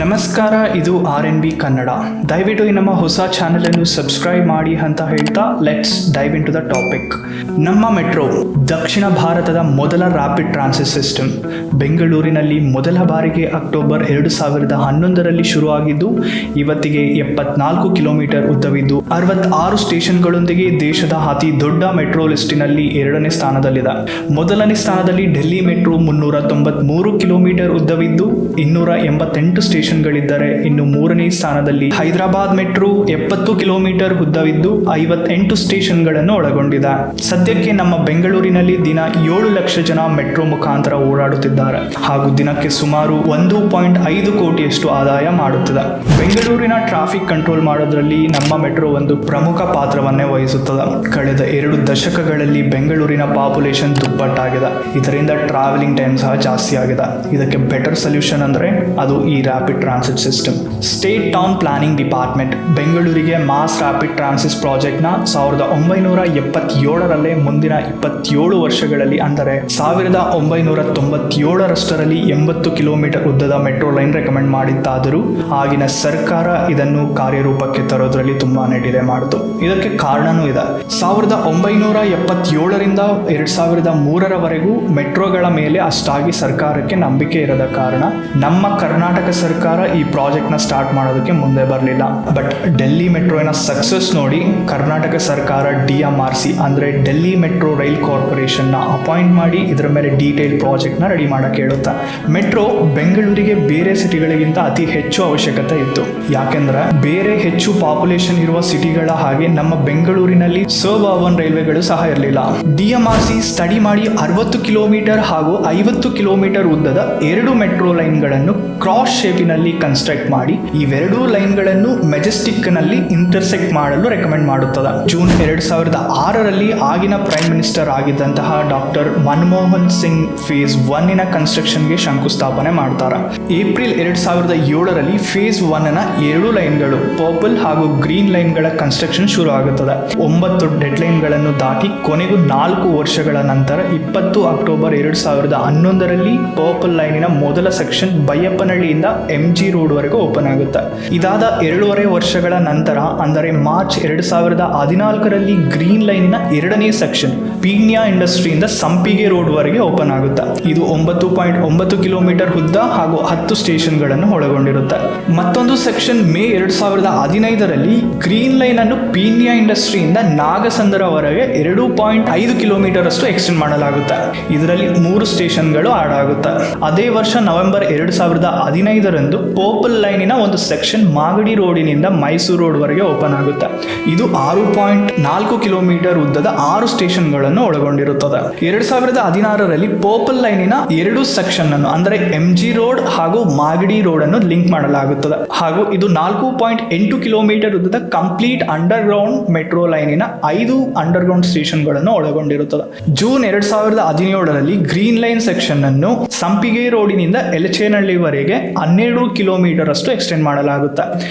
ನಮಸ್ಕಾರ, ಇದು RNB ಕನ್ನಡ. ದಯವಿಟ್ಟು ಈ ನಮ್ಮ ಹೊಸ ಚಾನೆಲ್ ಅನ್ನು ಸಬ್ಸ್ಕ್ರೈಬ್ ಮಾಡಿ ಅಂತ ಹೇಳ್ತಾ let's dive into the topic. ನಮ್ಮ ಮೆಟ್ರೋ ದಕ್ಷಿಣ ಭಾರತದ ಮೊದಲ ರ್ಯಾಪಿಡ್ ಟ್ರಾನ್ಸಿಟ್ ಸಿಸ್ಟಮ್. ಬೆಂಗಳೂರಿನಲ್ಲಿ ಮೊದಲ ಬಾರಿಗೆ ಅಕ್ಟೋಬರ್ 2011ರಲ್ಲಿ ಶುರುವಾಗಿದ್ದು ಇವತ್ತಿಗೆ 74 ಕಿಲೋಮೀಟರ್ ಉದ್ದವಿದ್ದು 66 ಸ್ಟೇಷನ್ಗಳೊಂದಿಗೆ ದೇಶದ ಅತಿ ದೊಡ್ಡ ಮೆಟ್ರೋ ಲಿಸ್ಟಿನಲ್ಲಿ 2ನೇ ಸ್ಥಾನದಲ್ಲಿದೆ. ಮೊದಲನೇ ಸ್ಥಾನದಲ್ಲಿ ಡೆಲ್ಲಿ ಮೆಟ್ರೋ 393 ಕಿಲೋಮೀಟರ್ ಉದ್ದವಿದ್ದು 288 ಸ್ಟೇಷನ್ಗಳಿದ್ದರೆ, ಇನ್ನು 3ನೇ ಸ್ಥಾನದಲ್ಲಿ ಹೈದರಾಬಾದ್ ಮೆಟ್ರೋ 70 ಕಿಲೋಮೀಟರ್ ಉದ್ದವಿದ್ದು 58 ಸ್ಟೇಷನ್ಗಳನ್ನು ಒಳಗೊಂಡಿದೆ. ಸದ್ಯಕ್ಕೆ ನಮ್ಮ ಬೆಂಗಳೂರಿನಲ್ಲಿ ದಿನ 7 ಲಕ್ಷ ಜನ ಮೆಟ್ರೋ ಮುಖಾಂತರ ಓಡಾಡುತ್ತಿದ್ದಾರೆ ಹಾಗೂ ದಿನಕ್ಕೆ ಸುಮಾರು 1.5 ಕೋಟಿಯಷ್ಟು ಆದಾಯ ಮಾಡುತ್ತಿದೆ. ಬೆಂಗಳೂರಿನ ಟ್ರಾಫಿಕ್ ಕಂಟ್ರೋಲ್ ಮಾಡೋದ್ರಲ್ಲಿ ನಮ್ಮ ಮೆಟ್ರೋ ಒಂದು ಪ್ರಮುಖ ಪಾತ್ರವನ್ನೇ ವಹಿಸುತ್ತದೆ. ಕಳೆದ 2 ದಶಕಗಳಲ್ಲಿ ಬೆಂಗಳೂರಿನ ಪಾಪ್ಯುಲೇಷನ್ ದುಪ್ಪಟ್ಟಾಗಿದೆ. ಇದರಿಂದ ಟ್ರಾವೆಲಿಂಗ್ ಟೈಮ್ ಸಹ ಜಾಸ್ತಿ ಆಗಿದೆ. ಇದಕ್ಕೆ ಬೆಟರ್ ಸೊಲ್ಯೂಷನ್ ಅಂದ್ರೆ ಅದು ಈ rapid transit system. State town planning department ಬೆಂಗಳೂರಿಗೆ ಮಾಸ್ ರ್ಯಾಪಿಡ್ ಟ್ರಾನ್ಸಿಟ್ ಪ್ರಾಜೆಕ್ಟ್ ನ 1977ರಲ್ಲೇ ಮುಂದಿನ 27 ವರ್ಷಗಳಲ್ಲಿ ಅಂದರೆ 1997ರಷ್ಟರಲ್ಲಿ 80 ಕಿಲೋಮೀಟರ್ ಉದ್ದದ ಮೆಟ್ರೋ ಲೈನ್ ರೆಕಮೆಂಡ್ ಮಾಡಿದ್ದಾದರೂ ಆಗಿನ ಸರ್ಕಾರ ಇದನ್ನು ಕಾರ್ಯರೂಪಕ್ಕೆ ತರೋದ್ರಲ್ಲಿ ತುಂಬಾನೇ ಡಿಲೇ ಮಾಡಿತು. ಇದಕ್ಕೆ ಕಾರಣನೂ ಇದೆ. 1977ರಿಂದ 2003ರವರೆಗೂ ಮೆಟ್ರೋಗಳ ಮೇಲೆ ಅಷ್ಟಾಗಿ ಸರ್ಕಾರಕ್ಕೆ ನಂಬಿಕೆ ಇರದ ಕಾರಣ ನಮ್ಮ ಕರ್ನಾಟಕ ಸರ್ಕಾರ ಈ ಪ್ರಾಜೆಕ್ಟ್ ನ ಸ್ಟಾರ್ಟ್ ಮಾಡೋದಕ್ಕೆ ಮುಂದೆ ಬರಲಿಲ್ಲ. ಬಟ್ ಡೆಲ್ಲಿ ಮೆಟ್ರೋನ ಸಕ್ಸಸ್ ನೋಡಿ ಕರ್ನಾಟಕ ಸರ್ಕಾರ DMRC ಅಂದ್ರೆ ಡೆಲ್ಲಿ ಮೆಟ್ರೋ ರೈಲ್ ಕಾರ್ಪೊರೇಷನ್ ನ ಅಪಾಯಿಂಟ್ ಮಾಡಿ ಇದರ ಮೇಲೆ ಡೀಟೇಲ್ ಪ್ರಾಜೆಕ್ಟ್ ನ ರೆಡಿ ಮಾಡಕ್ಕೆ ಹೇಳುತ್ತೆ. ಮೆಟ್ರೋ ಬೆಂಗಳೂರಿಗೆ ಬೇರೆ ಸಿಟಿಗಳಿಗಿಂತ ಅತಿ ಹೆಚ್ಚು ಅವಶ್ಯಕತೆ ಇತ್ತು. ಯಾಕೆಂದ್ರೆ ಬೇರೆ ಹೆಚ್ಚು ಪಾಪ್ಯುಲೇಷನ್ ಇರುವ ಸಿಟಿಗಳ ಹಾಗೆ ನಮ್ಮ ಬೆಂಗಳೂರಿನಲ್ಲಿ ಸಬ್ ಅರ್ಬನ್ ರೈಲ್ವೆಗಳು ಸಹ ಇರಲಿಲ್ಲ. DMRC ಸ್ಟಡಿ ಮಾಡಿ 60 ಕಿಲೋಮೀಟರ್ ಹಾಗೂ 50 ಕಿಲೋಮೀಟರ್ ಉದ್ದದ 2 ಮೆಟ್ರೋ ಲೈನ್ಗಳನ್ನು ಕ್ರಾಸ್ ಶೇಪಿನಲ್ಲಿ ಕನ್ಸ್ಟ್ರಕ್ಟ್ ಮಾಡಿ ಇವೆರಡೂ ಲೈನ್ಗಳನ್ನು ಮೆಜೆಸ್ಟಿಕ್ ನಲ್ಲಿ ಇಂಟರ್ಸೆಕ್ಟ್ ಮಾಡಲು ರೆಕಮೆಂಡ್ ಮಾಡುತ್ತದೆ. ಜೂನ್ 2006ರಲ್ಲಿ ಆಗಿನ ಪ್ರೈಮ್ ಮಿನಿಸ್ಟರ್ ಆಗಿದ್ದಂತಹ ಡಾಕ್ಟರ್ ಮನಮೋಹನ್ ಸಿಂಗ್ ಫೇಸ್ 1ನ ಕನ್ಸ್ಟ್ರಕ್ಷನ್ಗೆ ಶಂಕುಸ್ಥಾಪನೆ ಮಾಡ್ತಾರೆ. ಏಪ್ರಿಲ್ 2007ರಲ್ಲಿ ಫೇಸ್ 1ನ 2 ಲೈನ್ಗಳು ಪರ್ಪಲ್ ಹಾಗೂ ಗ್ರೀನ್ ಲೈನ್ಗಳ ಕನ್ಸ್ಟ್ರಕ್ಷನ್ ಶುರು ಆಗುತ್ತದೆ. 9 ಡೆಡ್ ಲೈನ್ಗಳನ್ನು ದಾಟಿ ಕೊನೆಗೂ 4 ವರ್ಷಗಳ ನಂತರ 20 ಅಕ್ಟೋಬರ್ 2011ರಲ್ಲಿ ಪರ್ಪಲ್ ಲೈನಿನ ಮೊದಲ ಸೆಕ್ಷನ್ ಬೈಯಪ್ಪನಹಳ್ಳಿಯಿಂದ MG ರೋಡ್ ವರೆಗೂ ಓಪನ್ ಆಗುತ್ತೆ. ಇದಾದ 2.5 ವರ್ಷಗಳ ನಂತರ ಅಂದರೆ ಮಾರ್ಚ್ 2014ರಲ್ಲಿ ಗ್ರೀನ್ ಲೈನಿನ 2ನೇ ಸೆಕ್ಷನ್ ಪೀಣ್ಯ ಇಂಡಸ್ಟ್ರಿಯಿಂದ ಸಂಪಿಗೆ ರೋಡ್ ವರೆಗೆ ಓಪನ್ ಆಗುತ್ತೆ. ಇದು 9.9 ಕಿಲೋಮೀಟರ್ ಉದ್ದ ಹಾಗೂ 10 ಸ್ಟೇಷನ್ಗಳನ್ನು ಒಳಗೊಂಡಿರುತ್ತೆ. ಮತ್ತೊಂದು ಸೆಕ್ಷನ್ ಮೇ 2015ರಲ್ಲಿ ಗ್ರೀನ್ ಲೈನ್ ಅನ್ನು ಪೀಣ್ಯ ಇಂಡಸ್ಟ್ರಿಯಿಂದ ನಾಗಸಂದ್ರವರೆಗೆ 2.5 ಕಿಲೋಮೀಟರ್ ಅಷ್ಟು ಎಕ್ಸ್ಟೆಂಡ್ ಮಾಡಲಾಗುತ್ತೆ. ಇದರಲ್ಲಿ 3 ಸ್ಟೇಷನ್ಗಳು ಆಡ್ ಆಗುತ್ತೆ. ಅದೇ ವರ್ಷ ನವೆಂಬರ್ 2015ರಂದು ಪರ್ಪಲ್ ಲೈನಿನ ಒಂದು ಸೆಕ್ಷನ್ ಮಾಗಡಿ ರೋಡಿನಿಂದ ಮೈಸೂರು ರೋಡ್ ವರೆಗೆ ಓಪನ್ ಆಗುತ್ತೆ. ಇದು 6.4 ಕಿಲೋಮೀಟರ್ ಉದ್ದದ 6 ಸ್ಟೇಷನ್ಗಳನ್ನು ಒಳಗೊಂಡಿರುತ್ತದೆ. 2016ರಲ್ಲಿ ಪರ್ಪಲ್ ಲೈನಿನ 2 ಸೆಕ್ಷನ್ ಅನ್ನು ಅಂದರೆ MG ರೋಡ್ ಹಾಗೂ ಮಾಗಡಿ ರೋಡ್ ಅನ್ನು ಲಿಂಕ್ ಮಾಡಲಾಗುತ್ತದೆ ಹಾಗೂ ಇದು 4.8 ಕಿಲೋಮೀಟರ್ ಉದ್ದದ ಕಂಪ್ಲೀಟ್ ಅಂಡರ್ ಗ್ರೌಂಡ್ ಮೆಟ್ರೋ ಲೈನಿನ 5 ಅಂಡರ್ ಗ್ರೌಂಡ್ ಸ್ಟೇಷನ್ಗಳನ್ನು ಒಳಗೊಂಡಿರುತ್ತದೆ. ಜೂನ್ 2017ರಲ್ಲಿ ಗ್ರೀನ್ ಲೈನ್ ಸೆಕ್ಷನ್ ಅನ್ನು ಸಂಪಿಗೆ ರೋಡಿನಿಂದ ಎಲಚೇನಹಳ್ಳಿವರೆಗೆ 12 ಕಿಲೋಮೀಟರ್ ಅಷ್ಟು ಎಕ್ಸ್ಟೆಂಡ್ ಮಾಡಲಾಗುತ್ತೆ.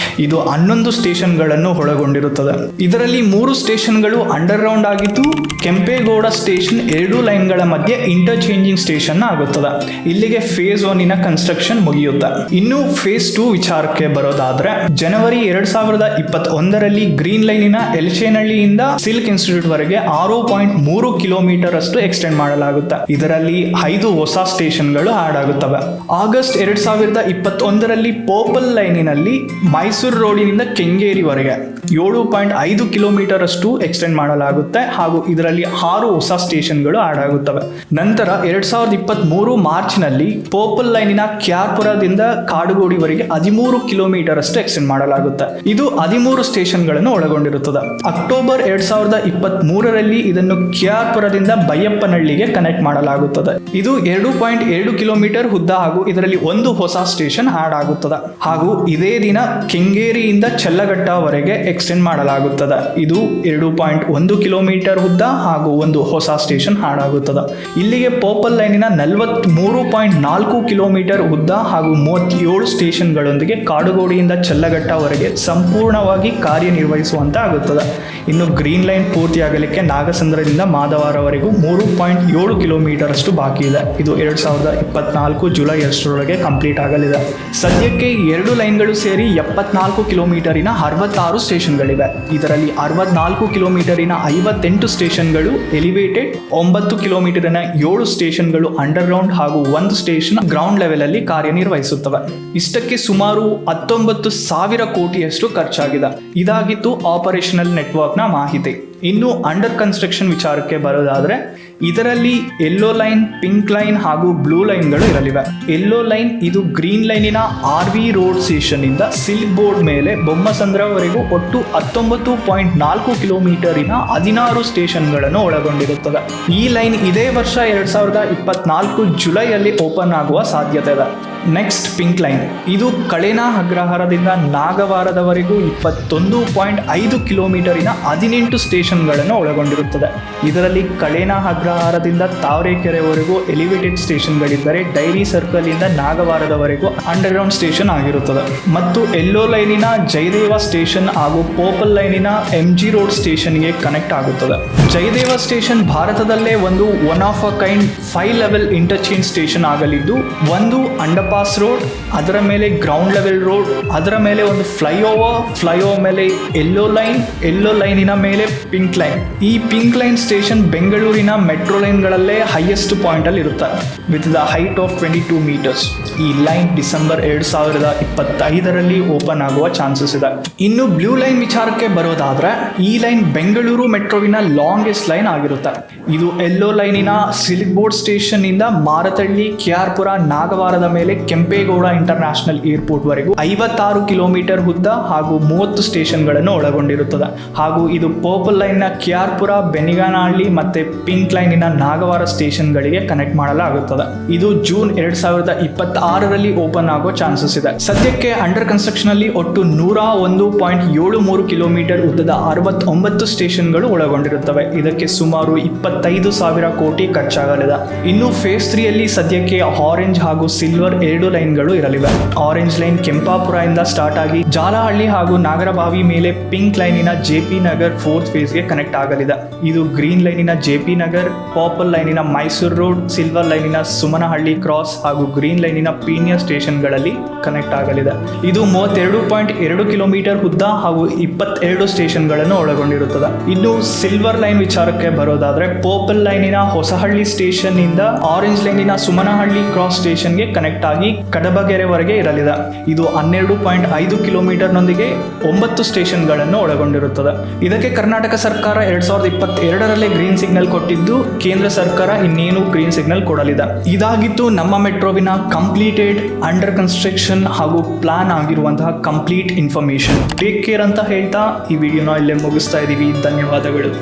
ಇದು 11 ಸ್ಟೇಷನ್ಗಳನ್ನು ಒಳಗೊಂಡಿರುತ್ತದೆ. ಇದರಲ್ಲಿ 3 ಸ್ಟೇಷನ್ಗಳು ಅಂಡರ್ ಗ್ರೌಂಡ್ ಆಗಿದ್ದು ಕೆಂಪೇಗೌಡ ಸ್ಟೇಷನ್ 2 ಲೈನ್ಗಳ ಮಧ್ಯೆ ಇಂಟರ್ಚೇಂಜಿಂಗ್ ಸ್ಟೇಷನ್ ಆಗುತ್ತದೆ. ಇಲ್ಲಿಗೆ ಫೇಸ್ 1ನ ಕನ್ಸ್ಟ್ರಕ್ಷನ್ ಮುಗಿಯುತ್ತೆ. ಇನ್ನು ಫೇಸ್ 2 ವಿಚಾರಕ್ಕೆ ಬರೋದಾದ್ರೆ ಜನವರಿ 2021ರಲ್ಲಿ ಗ್ರೀನ್ ಲೈನಿನ ಎಲಚೇನಹಳ್ಳಿಯಿಂದ ಸಿಲ್ಕ್ ಇನ್ಸ್ಟಿಟ್ಯೂಟ್ ವರೆಗೆ 6.3 ಕಿಲೋಮೀಟರ್ ಅಷ್ಟು ಎಕ್ಸ್ಟೆಂಡ್ ಮಾಡಲಾಗುತ್ತೆ. ಇದರಲ್ಲಿ 5 ಹೊಸ ಸ್ಟೇಷನ್ಗಳು ಆಡ್ ಆಗುತ್ತವೆ. ಆಗಸ್ಟ್ 2021ರಲ್ಲಿ ಪರ್ಪಲ್ ಲೈನಿನಲ್ಲಿ ಮೈಸೂರು ರೋಡಿನಿಂದ ಕೆಂಗೇರಿವರೆಗೆ 7.5 ಕಿಲೋಮೀಟರ್ ಅಷ್ಟು ಎಕ್ಸ್ಟೆಂಡ್ ಮಾಡಲಾಗುತ್ತೆ ಹಾಗೂ ಇದರಲ್ಲಿ 6 ಹೊಸ ಸ್ಟೇಷನ್ಗಳು ಆಡ್ ಆಗುತ್ತವೆ. ನಂತರ 2023 ಮಾರ್ಚ್ನಲ್ಲಿ ಪರ್ಪಲ್ ಲೈನಿನ ಕ್ಯಾರ್ಪುರದಿಂದ ಕಾಡುಗೋಡಿವರೆಗೆ 13 ಕಿಲೋಮೀಟರ್ ಅಷ್ಟು ಎಕ್ಸ್ಟೆಂಡ್ ಮಾಡಲಾಗುತ್ತೆ. ಇದು 13 ಸ್ಟೇಷನ್ಗಳನ್ನು ಒಳಗೊಂಡಿರುತ್ತದೆ. ಅಕ್ಟೋಬರ್ 2023ರಲ್ಲಿ ಇದನ್ನು ಕ್ಯಾರ್ಪುರದಿಂದ ಬೈಯಪ್ಪನಹಳ್ಳಿಗೆ ಕನೆಕ್ಟ್ ಮಾಡಲಾಗುತ್ತದೆ. ಇದು 2.2 ಕಿಲೋಮೀಟರ್ ಉದ್ದ ಹಾಗೂ ಇದರಲ್ಲಿ 1 ಹೊಸ ಸ್ಟೇಷನ್ ಆಡ್ ಆಗುತ್ತದೆ ಹಾಗೂ ಇದೇ ದಿನ ಕೆಂಗೇರಿಯಿಂದ ಚಲ್ಲಘಟ್ಟವರೆಗೆ ಎಕ್ಸ್ಟೆಂಡ್ ಮಾಡಲಾಗುತ್ತದೆ. ಇದು 2.1 ಕಿಲೋಮೀಟರ್ ಉದ್ದ ಹಾಗೂ ಒಂದು ಹೊಸ ಸ್ಟೇಷನ್ ಹಾಡಾಗುತ್ತದೆ. ಇಲ್ಲಿಗೆ ಪರ್ಪಲ್ ಲೈನಿನ 43.4 ಕಿಲೋಮೀಟರ್ ಉದ್ದ ಹಾಗೂ 37 ಸ್ಟೇಷನ್ಗಳೊಂದಿಗೆ ಕಾಡುಗೋಡಿಯಿಂದ ಚಲ್ಲಘಟ್ಟವರೆಗೆ ಸಂಪೂರ್ಣವಾಗಿ ಕಾರ್ಯನಿರ್ವಹಿಸುವಂತೆ ಆಗುತ್ತದೆ. ಇನ್ನು ಗ್ರೀನ್ ಲೈನ್ ಪೂರ್ತಿಯಾಗಲಿಕ್ಕೆ ನಾಗಸಂದ್ರದಿಂದ ಮಾಧವರವರೆಗೂ 3.7 ಕಿಲೋಮೀಟರ್ ಅಷ್ಟು ಬಾಕಿ ಇದೆ. ಇದು 2024 ಜುಲೈ 2 ಕಂಪ್ಲೀಟ್ ಆಗಲಿದೆ. ಸದ್ಯಕ್ಕೆ 2 ಲೈನ್ಗಳು ಸೇರಿ 74 ಕಿಲೋಮೀಟರಿನ 66 ಸ್ಟೇಷನ್ಗಳಿವೆ. ಇದರಲ್ಲಿ 64 ಕಿಲೋಮೀಟರಿನ 58 ಸ್ಟೇಷನ್ಗಳು ಎಲಿವೇಟೆಡ್, 9 ಕಿಲೋಮೀಟರಿನ 7 ಸ್ಟೇಷನ್ಗಳು ಅಂಡರ್ ಗ್ರೌಂಡ್ ಹಾಗೂ 1 ಸ್ಟೇಷನ್ ಗ್ರೌಂಡ್ ಲೆವೆಲ್ ಅಲ್ಲಿ ಕಾರ್ಯನಿರ್ವಹಿಸುತ್ತವೆ. ಇಷ್ಟಕ್ಕೆ ಸುಮಾರು 19,000 ಕೋಟಿಯಷ್ಟು ಖರ್ಚಾಗಿದೆ. ಇದಾಗಿತ್ತು ಆಪರೇಷನಲ್ ನೆಟ್ವರ್ಕ್ನ ಮಾಹಿತಿ. ಇನ್ನು ಅಂಡರ್ ಕನ್ಸ್ಟ್ರಕ್ಷನ್ ವಿಚಾರಕ್ಕೆ ಬರೋದಾದ್ರೆ ಇದರಲ್ಲಿ ಯೆಲ್ಲೋ ಲೈನ್, ಪಿಂಕ್ ಲೈನ್ ಹಾಗೂ ಬ್ಲೂ ಲೈನ್ಗಳು ಇರಲಿವೆ. ಯೆಲ್ಲೋ ಲೈನ್ ಇದು ಗ್ರೀನ್ ಲೈನಿನ RV ರೋಡ್ ಸ್ಟೇಷನ್ ಇಂದ ಸಿಲ್ಕ್ ಬೋರ್ಡ್ ಮೇಲೆ ಬೊಮ್ಮಸಂದ್ರವರೆಗೂ ಒಟ್ಟು 19.4 ಕಿಲೋಮೀಟರಿನ 16 ಸ್ಟೇಷನ್ಗಳನ್ನು ಒಳಗೊಂಡಿರುತ್ತದೆ. ಈ ಲೈನ್ ಇದೇ ವರ್ಷ 2024 ಜುಲೈಯಲ್ಲಿ ಓಪನ್ ಆಗುವ ಸಾಧ್ಯತೆ ಇದೆ. ನೆಕ್ಸ್ಟ್ ಪಿಂಕ್ ಲೈನ್ ಇದು ಕಳೇನಾ ಅಗ್ರಹಾರದಿಂದ ನಾಗವಾರದವರೆಗೂ 21.5 ಕಿಲೋಮೀಟರಿನ 18 ಸ್ಟೇಷನ್ಗಳನ್ನು ಒಳಗೊಂಡಿರುತ್ತದೆ. ಇದರಲ್ಲಿ ಕಳೇನಾ ಅಗ್ರಹಾರದಿಂದ ತಾವರೆಕೆರೆವರೆಗೂ ಎಲಿವೇಟೆಡ್ ಸ್ಟೇಷನ್ಗಳಿದ್ದರೆ ಡೈರಿ ಸರ್ಕಲ್ ಇಂದ ನಾಗವಾರದವರೆಗೂ ಅಂಡರ್ ಗ್ರೌಂಡ್ ಸ್ಟೇಷನ್ ಆಗಿರುತ್ತದೆ. ಮತ್ತು ಯೆಲ್ಲೋ ಲೈನಿನ ಜಯದೇವ ಸ್ಟೇಷನ್ ಹಾಗೂ ಪರ್ಪಲ್ ಲೈನಿನ MG ರೋಡ್ ಸ್ಟೇಷನ್ಗೆ ಕನೆಕ್ಟ್ ಆಗುತ್ತದೆ. ಜಯದೇವ ಸ್ಟೇಷನ್ ಭಾರತದಲ್ಲೇ ಒಂದು one of a kind 5 level interchange station ಆಗಲಿದ್ದು, ಒಂದು ಅಂಡರ್ಪಾಸ್ ರೋಡ್, ಅದರ ಮೇಲೆ ಗ್ರೌಂಡ್ ಲೆವೆಲ್ ರೋಡ್, ಅದರ ಮೇಲೆ ಒಂದು ಫ್ಲೈಓವರ್ ಮೇಲೆ ಯೆಲ್ಲೋ ಲೈನಿನ ಮೇಲೆ ಪಿಂಕ್ ಲೈನ್. ಈ ಪಿಂಕ್ ಲೈನ್ ಸ್ಟೇಷನ್ ಬೆಂಗಳೂರಿನ ಮೆಟ್ರೋ ಲೈನ್ಗಳಲ್ಲೇ ಹೈಯೆಸ್ಟ್ ಪಾಯಿಂಟ್ ಅಲ್ಲಿ ಇರುತ್ತೆ with the height of 22 metres. ಈ ಲೈನ್ ಡಿಸೆಂಬರ್ 2025 ಓಪನ್ ಆಗುವ ಚಾನ್ಸಸ್ ಇದೆ. ಇನ್ನು ಬ್ಲೂ ಲೈನ್ ವಿಚಾರಕ್ಕೆ ಬರೋದಾದ್ರೆ ಈ ಲೈನ್ ಬೆಂಗಳೂರು ಮೆಟ್ರೋವಿನ ಲಾಂಗೆಸ್ಟ್ ಲೈನ್ ಆಗಿರುತ್ತೆ. ಇದು ಯೆಲ್ಲೋ ಲೈನಿನ ಸಿಲ್ಕ್ ಬೋರ್ಡ್ ಸ್ಟೇಷನ್ ಇಂದ ಮಾರತಳ್ಳಿ, KR-ಪುರ, ನಾಗವಾರದ ಮೇಲೆ ಕೆಂಪೇಗೌಡ ಇಂಟರ್ನ್ಯಾಷನಲ್ ಏರ್ಪೋರ್ಟ್ ವರೆಗೂ 56 ಕಿಲೋಮೀಟರ್ ಉದ್ದ ಹಾಗೂ 30 ಸ್ಟೇಷನ್ಗಳನ್ನು ಒಳಗೊಂಡಿರುತ್ತದೆ. ಹಾಗೂ ಇದು ಪರ್ಪಲ್ ಲೈನ್ ನ KR-ಪುರ, ಬೆನಿಗಾನಹಳ್ಳಿ ಮತ್ತೆ ಪಿಂಕ್ ಲೈನಿನ ನಾಗವಾರ ಸ್ಟೇಷನ್ಗಳಿಗೆ ಕನೆಕ್ಟ್ ಮಾಡಲಾಗುತ್ತದೆ. ಇದು ಜೂನ್ 2026 ಓಪನ್ ಆಗೋ ಚಾನ್ಸಸ್ ಇದೆ. ಸದ್ಯಕ್ಕೆ ಅಂಡರ್ ಕನ್ಸ್ಟ್ರಕ್ಷನ್ ಅಲ್ಲಿ ಒಟ್ಟು 101.73 ಕಿಲೋಮೀಟರ್ ಉದ್ದದ 69 ಸ್ಟೇಷನ್ಗಳು ಒಳಗೊಂಡಿರುತ್ತವೆ. ಇದಕ್ಕೆ ಸುಮಾರು 25,000 ಕೋಟಿ ಖರ್ಚಾಗಲಿದೆ. ಇನ್ನು ಫೇಸ್ 3 ಅಲ್ಲಿ ಸದ್ಯಕ್ಕೆ ಆರೆಂಜ್ ಹಾಗೂ ಸಿಲ್ವರ್ 2 ಲೈನ್ಗಳು ಇರಲಿವೆ. ಆರೆಂಜ್ ಲೈನ್ ಕೆಂಪಾಪುರ ಇಂದ ಸ್ಟಾರ್ಟ್ ಆಗಿ ಜಾಲಹಳ್ಳಿ ಹಾಗೂ ನಾಗರಬಾವಿ ಮೇಲೆ ಪಿಂಕ್ ಲೈನಿನ JP ನಗರ್ 4th ಫೇಸ್ಗೆ ಕನೆಕ್ಟ್ ಆಗಲಿದೆ. ಇದು ಗ್ರೀನ್ ಲೈನಿನ JP ನಗರ್, ಪರ್ಪಲ್ ಲೈನಿನ ಮೈಸೂರು ರೋಡ್, ಸಿಲ್ವರ್ ಲೈನಿನ ಸುಮನಹಳ್ಳಿ ಕ್ರಾಸ್ ಹಾಗೂ ಗ್ರೀನ್ ಲೈನಿನ ಪೀಣ್ಯ ಸ್ಟೇಷನ್ಗಳಲ್ಲಿ ಕನೆಕ್ಟ್ ಆಗಲಿದೆ. ಇದು 32.2 ಕಿಲೋಮೀಟರ್ ಉದ್ದ ಹಾಗೂ 22 ಸ್ಟೇಷನ್ಗಳನ್ನು ಒಳಗೊಂಡಿರುತ್ತದೆ. ಇನ್ನು ಸಿಲ್ವರ್ ಲೈನ್ ವಿಚಾರಕ್ಕೆ ಬರೋದಾದ್ರೆ ಪರ್ಪಲ್ ಲೈನಿನ ಹೊಸಹಳ್ಳಿ ಸ್ಟೇಷನ್ ಇಂದ ಆರೆಂಜ್ ಲೈನಿನ ಸುಮನಹಳ್ಳಿ ಕ್ರಾಸ್ ಸ್ಟೇಷನ್ಗೆ ಕನೆಕ್ಟ್ ಆಗಿ ಕಡಬಗೆರೆವರೆಗೆ ಇರಲಿದೆ. ಇದು 12.5 ಕಿಲೋಮೀಟರ್ನೊಂದಿಗೆ 9 ಸ್ಟೇಷನ್ಗಳನ್ನು ಒಳಗೊಂಡಿರುತ್ತದೆ. ಇದಕ್ಕೆ ಕರ್ನಾಟಕ ಸರ್ಕಾರ 2022 ಗ್ರೀನ್ ಸಿಗ್ನಲ್ ಕೊಟ್ಟಿದ್ದು, ಕೇಂದ್ರ ಸರ್ಕಾರ ಇನ್ನೇನು ಗ್ರೀನ್ ಸಿಗ್ನಲ್ ಕೊಡಲಿದೆ. ಇದಾಗಿತ್ತು ನಮ್ಮ ಮೆಟ್ರೋವಿನ ಕಂಪ್ಲೀಟೆಡ್ ಅಂಡರ್ ಕನ್ಸ್ಟ್ರಕ್ಷನ್ ಹಾಗೂ ಪ್ಲಾನ್ ಆಗಿರುವಂತಹ ಕಂಪ್ಲೀಟ್ ಇನ್ಫಾರ್ಮೇಶನ್. ಟೇಕ್ ಕೇರ್ ಅಂತ ಹೇಳ್ತಾ ಈ ವಿಡಿಯೋನ ಇಲ್ಲೇ ಮುಗಿಸ್ತಾ ಇದ್ದೀವಿ. ಧನ್ಯವಾದಗಳು.